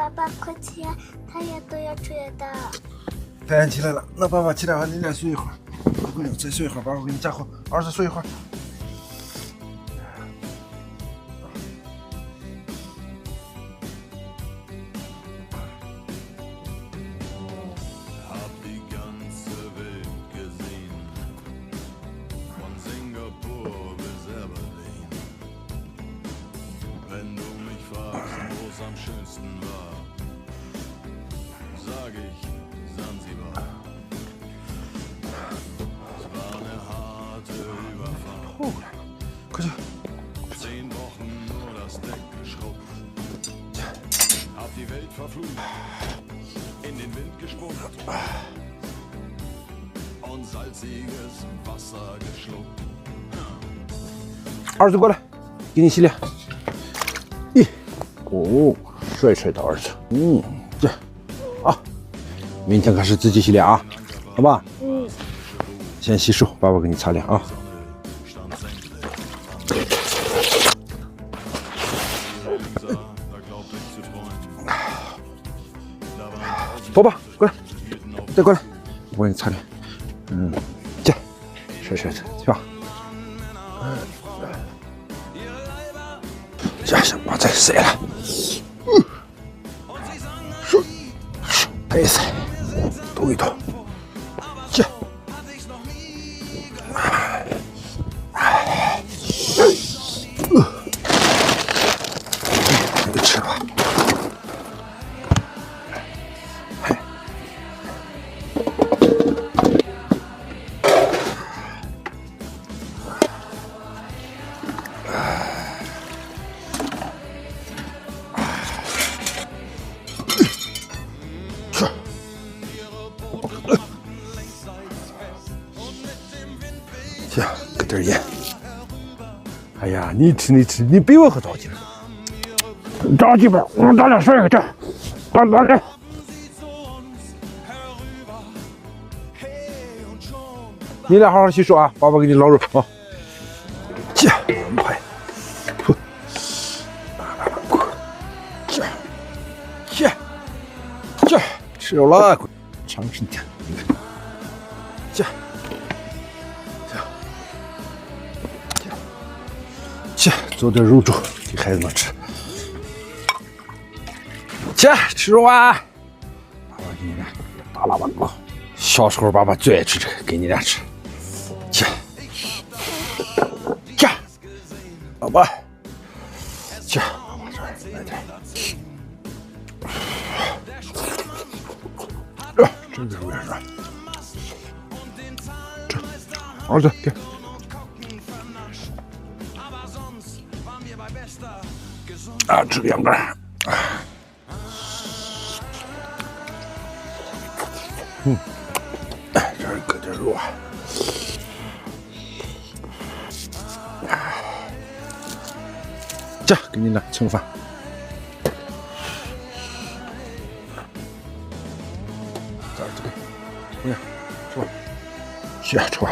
爸爸快起来，太阳都要出来的。太阳起来了，那爸爸起来了，你再睡一会儿。不用，再睡一会儿，爸爸给你加好。儿子睡一会儿。am schönsten war, sag ich Sansibar. Es war eine harte Überfahrt.10 Wochen nur das Deck geschrubbt. Hab die Welt verflucht, in den Wind gespuckt und salziges Wasser geschluckt. 儿子过来，给你洗脸。咦，哦，帅帅的儿子，这，啊，明天开始自己洗脸啊，好吧？先洗手，爸爸给你擦脸啊。宝宝，过来，再过来，我给你擦脸。这，帅帅的，去吧。这行，把这塞了。这塞，抖一抖。这，你吃吧。行，搁点盐。哎呀，你吃，你比我可着急了。着急吧，咱俩睡个觉，咱俩。你俩好好洗手啊，爸爸给你捞肉啊。这，快，这，吃了，长身点。这做点肉粥给孩子们吃。这吃肉啊！爸爸给你俩大腊八糕，小时候爸爸最爱吃这个，给你俩吃。这，老爸，这往这儿来点。这个肉也是。这，儿子给。啊，吃个羊肝。这儿搁点肉啊。这给你俩盛饭。这儿这个，姑娘，吃吧，去吃吧。